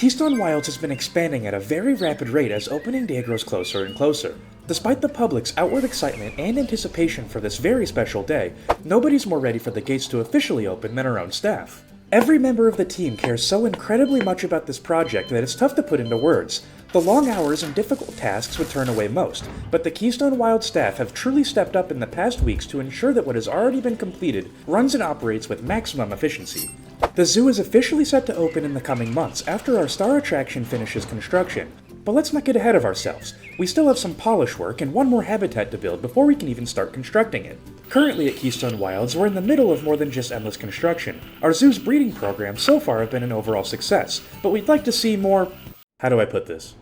Keystone Wilds has been expanding at a very rapid rate as opening day grows closer and closer. Despite the public's outward excitement and anticipation for this very special day, nobody's more ready for the gates to officially open than our own staff. Every member of the team cares so incredibly much about this project that it's tough to put into words. The long hours and difficult tasks would turn away most, but the Keystone Wilds staff have truly stepped up in the past weeks to ensure that what has already been completed runs and operates with maximum efficiency. The zoo is officially set to open in the coming months after our star attraction finishes construction. But let's not get ahead of ourselves. We still have some polish work and one more habitat to build before we can even start constructing it. Currently at Keystone Wilds, we're in the middle of more than just endless construction. Our zoo's breeding programs so far have been an overall success, but we'd like to see more... how do I put this?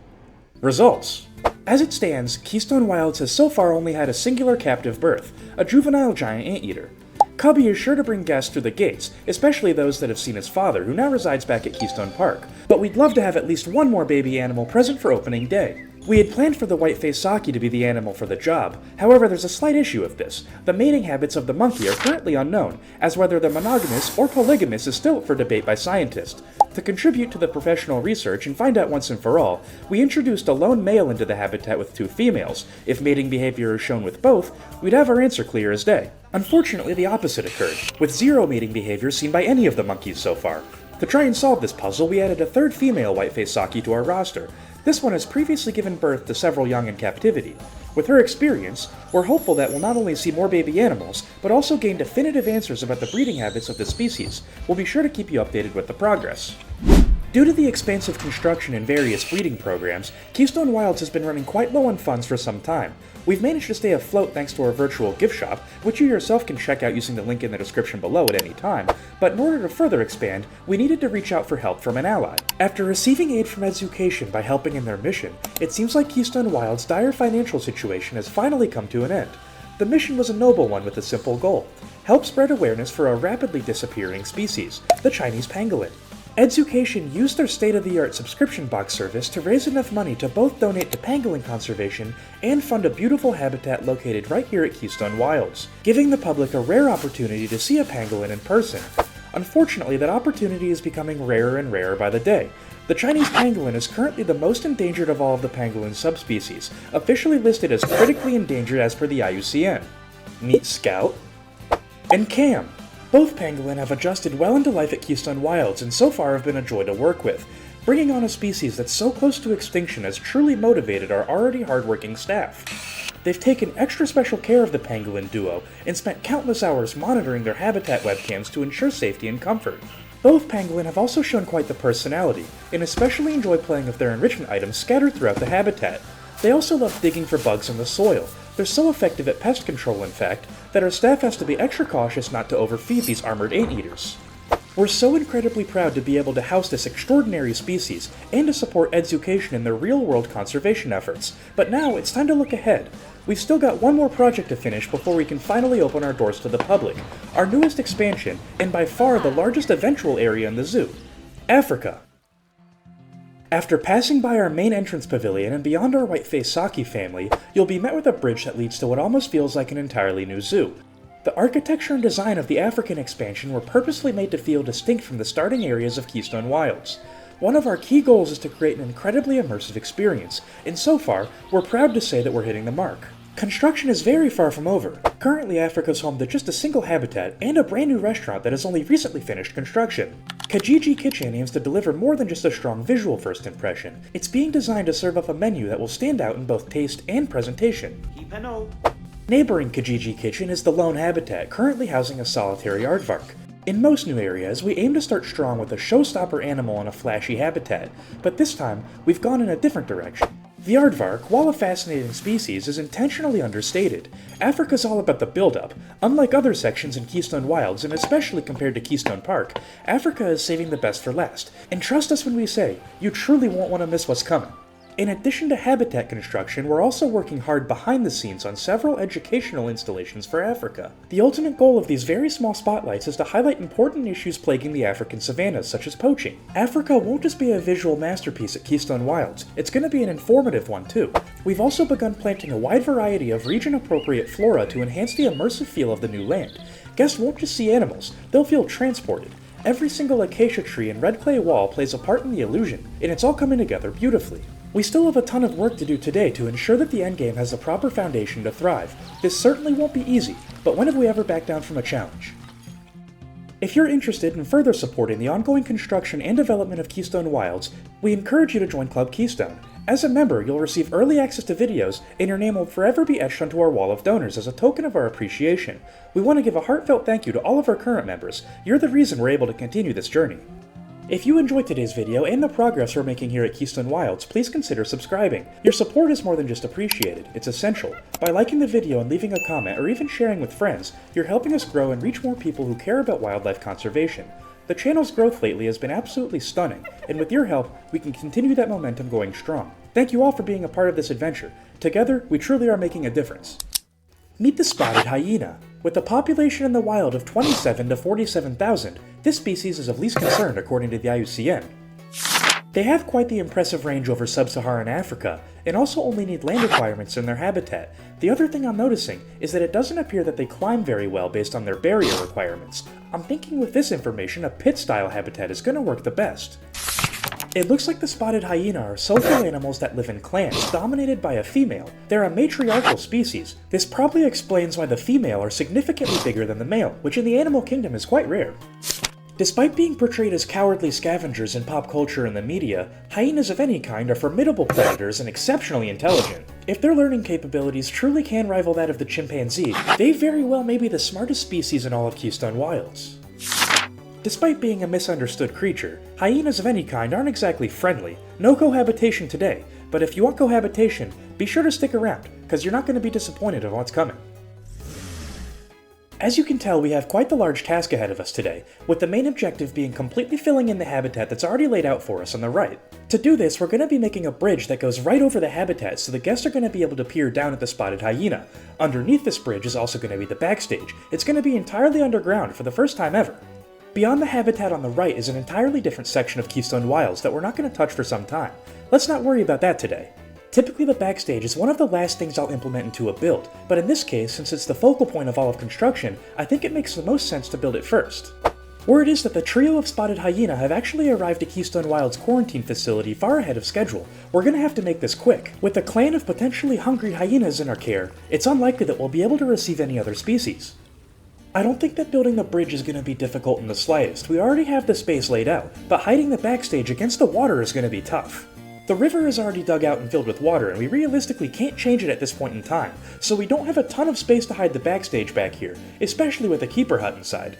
Results. As it stands, Keystone Wilds has so far only had a singular captive birth, a juvenile giant anteater. Cubby is sure to bring guests through the gates, especially those that have seen his father, who now resides back at Keystone Park, but we'd love to have at least one more baby animal present for opening day. We had planned for the white-faced Saki to be the animal for the job, however there's a slight issue with this. The mating habits of the monkey are currently unknown, as whether they're monogamous or polygamous is still up for debate by scientists. To contribute to the professional research and find out once and for all, we introduced a lone male into the habitat with 2 females. If mating behavior is shown with both, we'd have our answer clear as day. Unfortunately, the opposite occurred, with 0 mating behavior seen by any of the monkeys so far. To try and solve this puzzle, we added a 3rd female white-faced Saki to our roster. This one has previously given birth to several young in captivity. With her experience, we're hopeful that we'll not only see more baby animals, but also gain definitive answers about the breeding habits of the species. We'll be sure to keep you updated with the progress. Due to the expansive construction and various breeding programs, Keystone Wilds has been running quite low on funds for some time. We've managed to stay afloat thanks to our virtual gift shop, which you yourself can check out using the link in the description below at any time, but in order to further expand, we needed to reach out for help from an ally. After receiving aid from Education by helping in their mission, it seems like Keystone Wilds' dire financial situation has finally come to an end. The mission was a noble one with a simple goal: help spread awareness for a rapidly disappearing species, the Chinese pangolin. Education used their state-of-the-art subscription box service to raise enough money to both donate to pangolin conservation and fund a beautiful habitat located right here at Keystone Wilds, giving the public a rare opportunity to see a pangolin in person. Unfortunately, that opportunity is becoming rarer and rarer by the day. The Chinese pangolin is currently the most endangered of all of the pangolin subspecies, officially listed as critically endangered as per the IUCN. Meet Scout and Cam. Both pangolin have adjusted well into life at Keystone Wilds and so far have been a joy to work with. Bringing on a species that's so close to extinction has truly motivated our already hardworking staff. They've taken extra special care of the pangolin duo and spent countless hours monitoring their habitat webcams to ensure safety and comfort. Both pangolin have also shown quite the personality, and especially enjoy playing with their enrichment items scattered throughout the habitat. They also love digging for bugs in the soil. They're so effective at pest control, in fact, that our staff has to be extra cautious not to overfeed these armored anteaters. We're so incredibly proud to be able to house this extraordinary species and to support Education in their real-world conservation efforts, but now it's time to look ahead. We've still got one more project to finish before we can finally open our doors to the public, our newest expansion, and by far the largest eventual area in the zoo, Africa. After passing by our main entrance pavilion and beyond our white-faced Saki family, you'll be met with a bridge that leads to what almost feels like an entirely new zoo. The architecture and design of the African expansion were purposely made to feel distinct from the starting areas of Keystone Wilds. One of our key goals is to create an incredibly immersive experience, and so far, we're proud to say that we're hitting the mark. Construction is very far from over. Currently, Africa's home to just a single habitat and a brand new restaurant that has only recently finished construction. Kijiji Kitchen aims to deliver more than just a strong visual first impression. It's being designed to serve up a menu that will stand out in both taste and presentation. Neighboring Kijiji Kitchen is the Lone Habitat, currently housing a solitary aardvark. In most new areas, we aim to start strong with a showstopper animal in a flashy habitat, but this time, we've gone in a different direction. The aardvark, while a fascinating species, is intentionally understated. Africa's all about the build-up. Unlike other sections in Keystone Wilds, and especially compared to Keystone Park, Africa is saving the best for last. And trust us when we say, you truly won't want to miss what's coming. In addition to habitat construction, we're also working hard behind the scenes on several educational installations for Africa. The ultimate goal of these very small spotlights is to highlight important issues plaguing the African savannas, such as poaching. Africa won't just be a visual masterpiece at Keystone Wilds, it's going to be an informative one too. We've also begun planting a wide variety of region-appropriate flora to enhance the immersive feel of the new land. Guests won't just see animals, they'll feel transported. Every single acacia tree and red clay wall plays a part in the illusion, and it's all coming together beautifully. We still have a ton of work to do today to ensure that the endgame has the proper foundation to thrive. This certainly won't be easy, but when have we ever backed down from a challenge? If you're interested in further supporting the ongoing construction and development of Keystone Wilds, we encourage you to join Club Keystone. As a member, you'll receive early access to videos, and your name will forever be etched onto our wall of donors as a token of our appreciation. We want to give a heartfelt thank you to all of our current members. You're the reason we're able to continue this journey. If you enjoyed today's video and the progress we're making here at Keystone Wilds, please consider subscribing. Your support is more than just appreciated, it's essential. By liking the video and leaving a comment or even sharing with friends, you're helping us grow and reach more people who care about wildlife conservation. The channel's growth lately has been absolutely stunning, and with your help, we can continue that momentum going strong. Thank you all for being a part of this adventure. Together, we truly are making a difference. Meet the spotted hyena. With a population in the wild of 27 to 47,000, this species is of least concern according to the IUCN. They have quite the impressive range over sub-Saharan Africa, and also only need land requirements in their habitat. The other thing I'm noticing is that it doesn't appear that they climb very well based on their barrier requirements. I'm thinking with this information, a pit-style habitat is going to work the best. It looks like the spotted hyena are social animals that live in clans, dominated by a female. They're a matriarchal species. This probably explains why the female are significantly bigger than the male, which in the animal kingdom is quite rare. Despite being portrayed as cowardly scavengers in pop culture and the media, hyenas of any kind are formidable predators and exceptionally intelligent. If their learning capabilities truly can rival that of the chimpanzee, they very well may be the smartest species in all of Keystone Wilds. Despite being a misunderstood creature, hyenas of any kind aren't exactly friendly. No cohabitation today, but if you want cohabitation, be sure to stick around, because you're not going to be disappointed in what's coming. As you can tell, we have quite the large task ahead of us today, with the main objective being completely filling in the habitat that's already laid out for us on the right. To do this, we're going to be making a bridge that goes right over the habitat so the guests are going to be able to peer down at the spotted hyena. Underneath this bridge is also going to be the backstage. It's going to be entirely underground for the first time ever. Beyond the habitat on the right is an entirely different section of Keystone Wilds that we're not going to touch for some time. Let's not worry about that today. Typically the backstage is one of the last things I'll implement into a build, but in this case, since it's the focal point of all of construction, I think it makes the most sense to build it first. Word is that the trio of spotted hyena have actually arrived at Keystone Wilds' quarantine facility far ahead of schedule. We're gonna have to make this quick. With a clan of potentially hungry hyenas in our care, it's unlikely that we'll be able to receive any other species. I don't think that building the bridge is going to be difficult in the slightest. We already have the space laid out, but hiding the backstage against the water is going to be tough. The river is already dug out and filled with water, and we realistically can't change it at this point in time, so we don't have a ton of space to hide the backstage back here, especially with a keeper hut inside.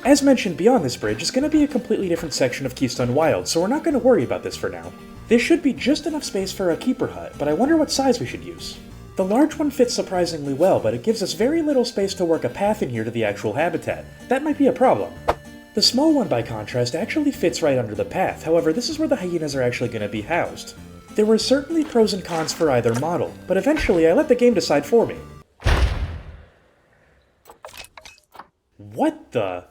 As mentioned, beyond this bridge is going to be a completely different section of Keystone Wilds, so we're not going to worry about this for now. This should be just enough space for a keeper hut, but I wonder what size we should use. The large one fits surprisingly well, but it gives us very little space to work a path in here to the actual habitat. That might be a problem. The small one, by contrast, actually fits right under the path, however this is where the hyenas are actually going to be housed. There were certainly pros and cons for either model, but eventually I let the game decide for me. What the?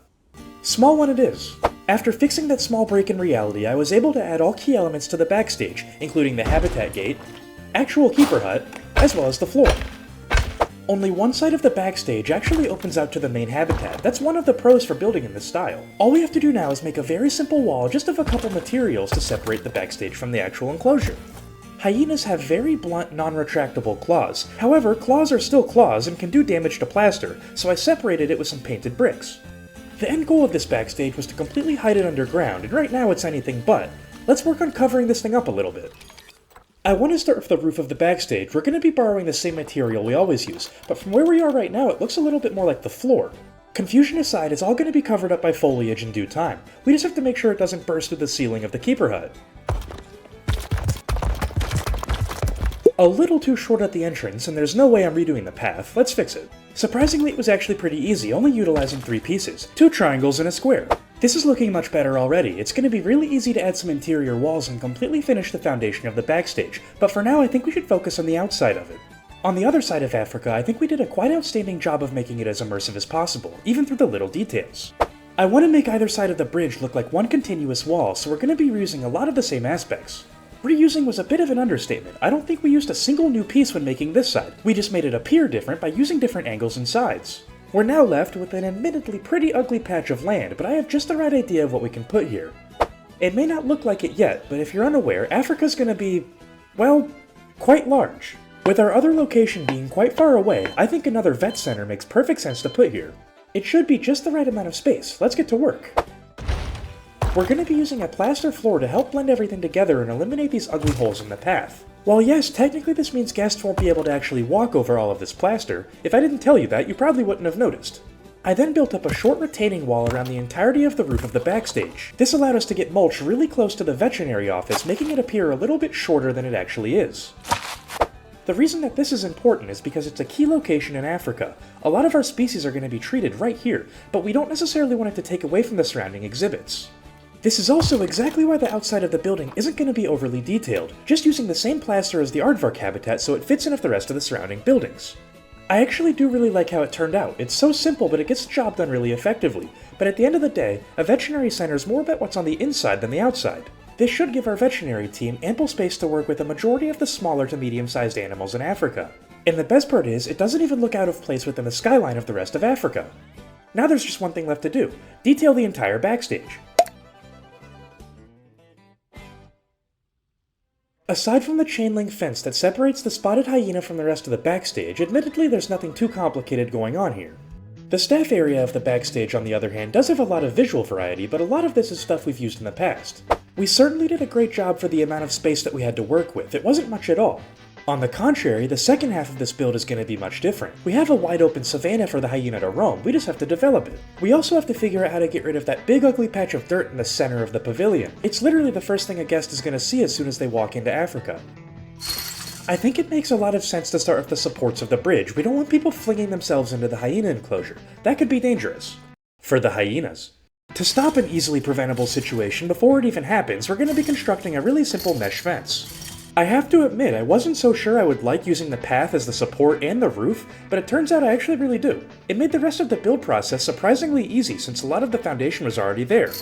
Small one it is. After fixing that small break in reality, I was able to add all key elements to the backstage, including the habitat gate, actual keeper hut, as well as the floor. Only one side of the backstage actually opens out to the main habitat. That's one of the pros for building in this style. All we have to do now is make a very simple wall just of a couple materials to separate the backstage from the actual enclosure. Hyenas have very blunt, non-retractable claws. However, claws are still claws and can do damage to plaster, so I separated it with some painted bricks. The end goal of this backstage was to completely hide it underground, and right now it's anything but. Let's work on covering this thing up a little bit. I want to start with the roof of the backstage. We're going to be borrowing the same material we always use, but from where we are right now it looks a little bit more like the floor. Confusion aside, it's all going to be covered up by foliage in due time. We just have to make sure it doesn't burst through the ceiling of the keeper hut. A little too short at the entrance, and there's no way I'm redoing the path. Let's fix it. Surprisingly, it was actually pretty easy, only utilizing 3 pieces, 2 triangles and a square. This is looking much better already. It's going to be really easy to add some interior walls and completely finish the foundation of the backstage, but for now I think we should focus on the outside of it. On the other side of Africa, I think we did a quite outstanding job of making it as immersive as possible, even through the little details. I want to make either side of the bridge look like one continuous wall, so we're going to be reusing a lot of the same aspects. Reusing was a bit of an understatement. I don't think we used a single new piece when making this side. We just made it appear different by using different angles and sides. We're now left with an admittedly pretty ugly patch of land, but I have just the right idea of what we can put here. It may not look like it yet, but if you're unaware, Africa's gonna be, well, quite large. With our other location being quite far away, I think another vet center makes perfect sense to put here. It should be just the right amount of space. Let's get to work. We're going to be using a plaster floor to help blend everything together and eliminate these ugly holes in the path. While yes, technically this means guests won't be able to actually walk over all of this plaster, if I didn't tell you that, you probably wouldn't have noticed. I then built up a short retaining wall around the entirety of the roof of the backstage. This allowed us to get mulch really close to the veterinary office, making it appear a little bit shorter than it actually is. The reason that this is important is because it's a key location in Africa. A lot of our species are going to be treated right here, but we don't necessarily want it to take away from the surrounding exhibits. This is also exactly why the outside of the building isn't going to be overly detailed, just using the same plaster as the aardvark habitat so it fits in with the rest of the surrounding buildings. I actually do really like how it turned out. It's so simple, but it gets the job done really effectively. But at the end of the day, a veterinary center is more about what's on the inside than the outside. This should give our veterinary team ample space to work with a majority of the smaller to medium-sized animals in Africa. And the best part is, it doesn't even look out of place within the skyline of the rest of Africa. Now there's just one thing left to do: detail the entire backstage. Aside from the chain link fence that separates the spotted hyena from the rest of the backstage, admittedly there's nothing too complicated going on here. The staff area of the backstage, on the other hand, does have a lot of visual variety, but a lot of this is stuff we've used in the past. We certainly did a great job for the amount of space that we had to work with. It wasn't much at all. On the contrary, the second half of this build is going to be much different. We have a wide open savanna for the hyena to roam, we just have to develop it. We also have to figure out how to get rid of that big ugly patch of dirt in the center of the pavilion. It's literally the first thing a guest is going to see as soon as they walk into Africa. I think it makes a lot of sense to start with the supports of the bridge. We don't want people flinging themselves into the hyena enclosure. That could be dangerous. For the hyenas. To stop an easily preventable situation before it even happens, we're going to be constructing a really simple mesh fence. I have to admit, I wasn't so sure I would like using the path as the support and the roof, but it turns out I actually really do. It made the rest of the build process surprisingly easy since a lot of the foundation was already there.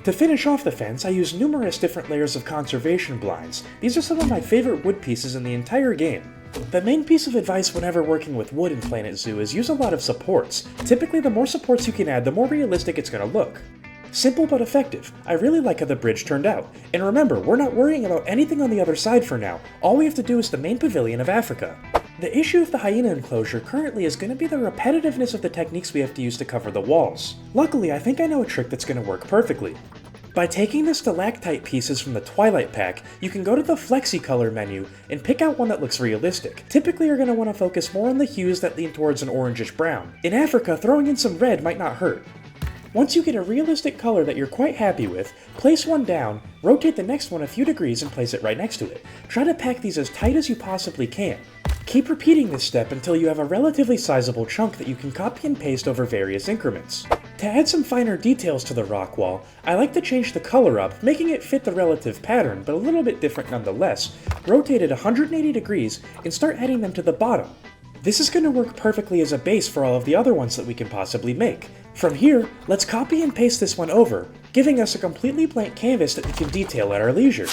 To finish off the fence, I used numerous different layers of conservation blinds. These are some of my favorite wood pieces in the entire game. The main piece of advice whenever working with wood in Planet Zoo is use a lot of supports. Typically, the more supports you can add, the more realistic it's going to look. Simple but effective. I really like how the bridge turned out. And remember, we're not worrying about anything on the other side for now. All we have to do is the main pavilion of Africa. The issue of the hyena enclosure currently is going to be the repetitiveness of the techniques we have to use to cover the walls. Luckily, I think I know a trick that's going to work perfectly. By taking the stalactite pieces from the Twilight pack, you can go to the Flexi Color menu and pick out one that looks realistic. Typically, you're going to want to focus more on the hues that lean towards an orangish brown. In Africa, throwing in some red might not hurt. Once you get a realistic color that you're quite happy with, place one down, rotate the next one a few degrees and place it right next to it. Try to pack these as tight as you possibly can. Keep repeating this step until you have a relatively sizable chunk that you can copy and paste over various increments. To add some finer details to the rock wall, I like to change the color up, making it fit the relative pattern, but a little bit different nonetheless. Rotate it 180 degrees and start adding them to the bottom. This is going to work perfectly as a base for all of the other ones that we can possibly make. From here, let's copy and paste this one over, giving us a completely blank canvas that we can detail at our leisure.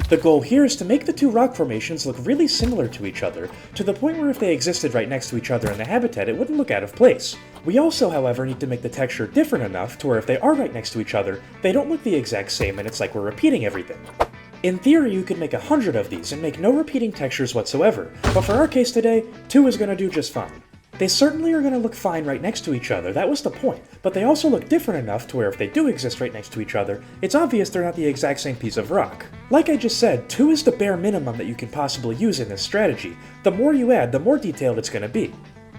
The goal here is to make the two rock formations look really similar to each other, to the point where if they existed right next to each other in the habitat, it wouldn't look out of place. We also, however, need to make the texture different enough to where if they are right next to each other, they don't look the exact same and it's like we're repeating everything. In theory, you could make 100 of these and make no repeating textures whatsoever, but for our case today, 2 is going to do just fine. They certainly are going to look fine right next to each other, that was the point, but they also look different enough to where if they do exist right next to each other, it's obvious they're not the exact same piece of rock. Like I just said, 2 is the bare minimum that you can possibly use in this strategy. The more you add, the more detailed it's going to be.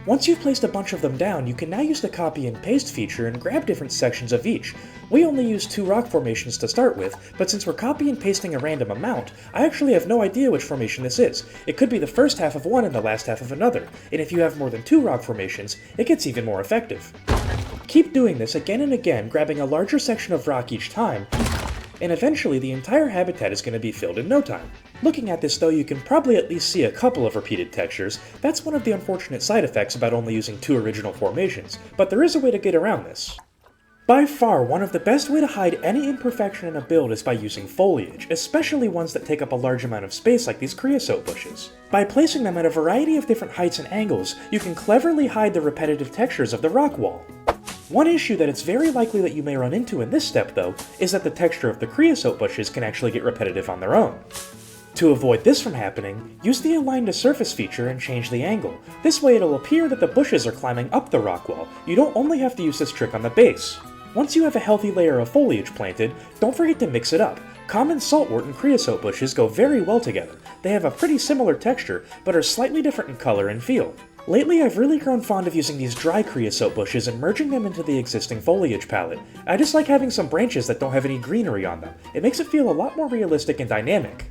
Once you've placed a bunch of them down, you can now use the copy and paste feature and grab different sections of each. We only use 2 rock formations to start with, but since we're copy and pasting a random amount, I actually have no idea which formation this is. It could be the first half of one and the last half of another, and if you have more than 2 rock formations, it gets even more effective. Keep doing this again and again, grabbing a larger section of rock each time, and eventually the entire habitat is going to be filled in no time. Looking at this though, you can probably at least see a couple of repeated textures. That's one of the unfortunate side effects about only using 2 original formations, but there is a way to get around this. By far, one of the best way to hide any imperfection in a build is by using foliage, especially ones that take up a large amount of space like these creosote bushes. By placing them at a variety of different heights and angles, you can cleverly hide the repetitive textures of the rock wall. One issue that it's very likely that you may run into in this step though, is that the texture of the creosote bushes can actually get repetitive on their own. To avoid this from happening, use the Align to Surface feature and change the angle. This way it'll appear that the bushes are climbing up the rock wall. You don't only have to use this trick on the base. Once you have a healthy layer of foliage planted, don't forget to mix it up. Common saltwort and creosote bushes go very well together. They have a pretty similar texture, but are slightly different in color and feel. Lately, I've really grown fond of using these dry creosote bushes and merging them into the existing foliage palette. I just like having some branches that don't have any greenery on them. It makes it feel a lot more realistic and dynamic.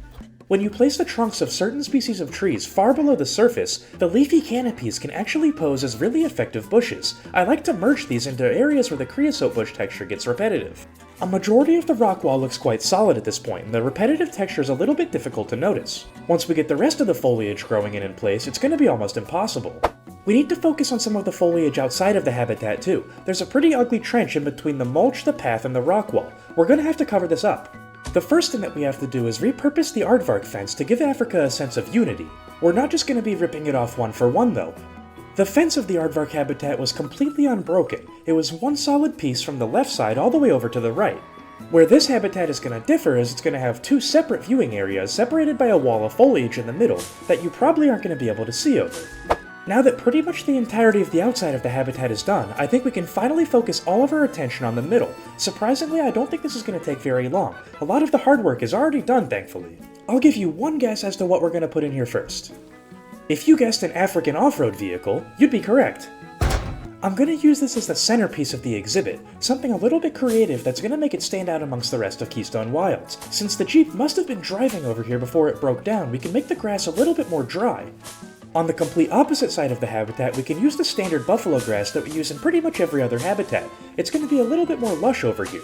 When you place the trunks of certain species of trees far below the surface, the leafy canopies can actually pose as really effective bushes. I like to merge these into areas where the creosote bush texture gets repetitive. A majority of the rock wall looks quite solid at this point, and the repetitive texture is a little bit difficult to notice. Once we get the rest of the foliage growing in place, it's going to be almost impossible. We need to focus on some of the foliage outside of the habitat too. There's a pretty ugly trench in between the mulch, the path, and the rock wall. We're going to have to cover this up. The first thing that we have to do is repurpose the aardvark fence to give Africa a sense of unity. We're not just going to be ripping it off one for one though. The fence of the aardvark habitat was completely unbroken. It was one solid piece from the left side all the way over to the right. Where this habitat is going to differ is it's going to have two separate viewing areas separated by a wall of foliage in the middle that you probably aren't going to be able to see over. Now that pretty much the entirety of the outside of the habitat is done, I think we can finally focus all of our attention on the middle. Surprisingly, I don't think this is going to take very long. A lot of the hard work is already done, thankfully. I'll give you one guess as to what we're going to put in here first. If you guessed an African off-road vehicle, you'd be correct. I'm going to use this as the centerpiece of the exhibit, something a little bit creative that's going to make it stand out amongst the rest of Keystone Wilds. Since the Jeep must have been driving over here before it broke down, we can make the grass a little bit more dry. On the complete opposite side of the habitat, we can use the standard buffalo grass that we use in pretty much every other habitat. It's going to be a little bit more lush over here.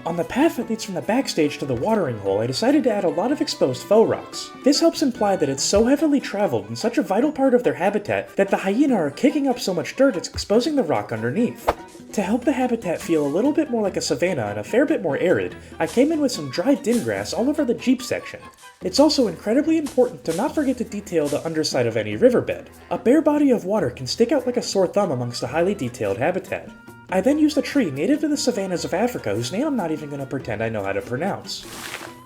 On the path that leads from the backstage to the watering hole, I decided to add a lot of exposed faux rocks. This helps imply that it's so heavily traveled and such a vital part of their habitat that the hyena are kicking up so much dirt it's exposing the rock underneath. To help the habitat feel a little bit more like a savanna and a fair bit more arid, I came in with some dried din grass all over the Jeep section. It's also incredibly important to not forget to detail the underside of any riverbed. A bare body of water can stick out like a sore thumb amongst a highly detailed habitat. I then used a tree native to the savannas of Africa whose name I'm not even going to pretend I know how to pronounce.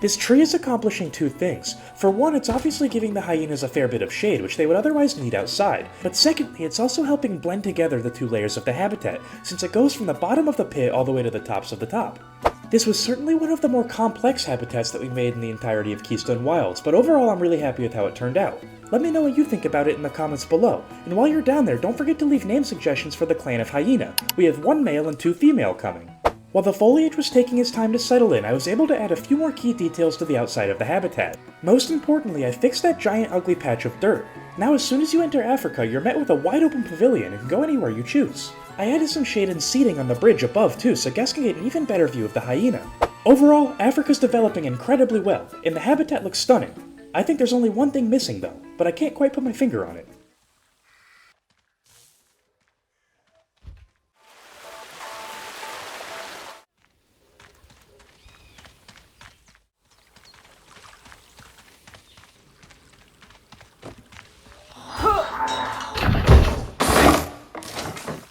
This tree is accomplishing two things. For one, it's obviously giving the hyenas a fair bit of shade, which they would otherwise need outside. But secondly, it's also helping blend together the two layers of the habitat, since it goes from the bottom of the pit all the way to the tops of the top. This was certainly one of the more complex habitats that we made in the entirety of Keystone Wilds, but overall I'm really happy with how it turned out. Let me know what you think about it in the comments below, and while you're down there, don't forget to leave name suggestions for the clan of Hyena. We have 1 male and 2 female coming. While the foliage was taking its time to settle in, I was able to add a few more key details to the outside of the habitat. Most importantly, I fixed that giant ugly patch of dirt. Now as soon as you enter Africa, you're met with a wide open pavilion and can go anywhere you choose. I added some shade and seating on the bridge above too, so guests can get an even better view of the hyena. Overall, Africa's developing incredibly well, and the habitat looks stunning. I think there's only one thing missing though, but I can't quite put my finger on it.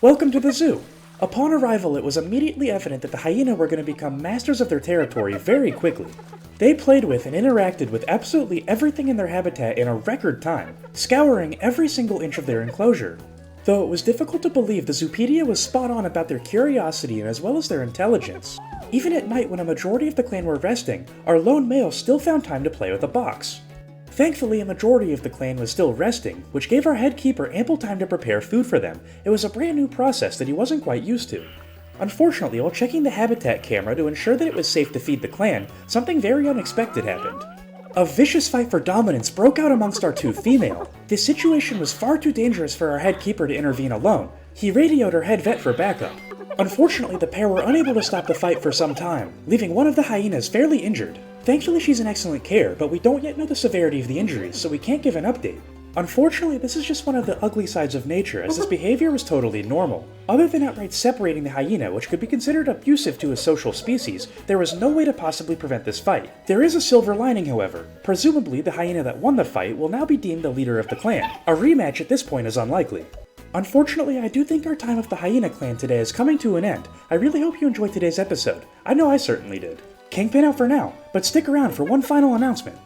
Welcome to the zoo! Upon arrival, it was immediately evident that the hyena were going to become masters of their territory very quickly. They played with and interacted with absolutely everything in their habitat in a record time, scouring every single inch of their enclosure. Though it was difficult to believe, the Zoopedia was spot on about their curiosity and as well as their intelligence. Even at night when a majority of the clan were resting, our lone male still found time to play with a box. Thankfully, a majority of the clan was still resting, which gave our head keeper ample time to prepare food for them. It was a brand new process that he wasn't quite used to. Unfortunately, while checking the habitat camera to ensure that it was safe to feed the clan, something very unexpected happened. A vicious fight for dominance broke out amongst our 2 female. This situation was far too dangerous for our head keeper to intervene alone. He radioed our head vet for backup. Unfortunately, the pair were unable to stop the fight for some time, leaving one of the hyenas fairly injured. Thankfully, she's in excellent care, but we don't yet know the severity of the injuries, so we can't give an update. Unfortunately, this is just one of the ugly sides of nature, as this behavior was totally normal. Other than outright separating the hyena, which could be considered abusive to a social species, there was no way to possibly prevent this fight. There is a silver lining, however. Presumably, the hyena that won the fight will now be deemed the leader of the clan. A rematch at this point is unlikely. Unfortunately, I do think our time with the hyena clan today is coming to an end. I really hope you enjoyed today's episode. I know I certainly did. Kingpin out for now, but stick around for one final announcement.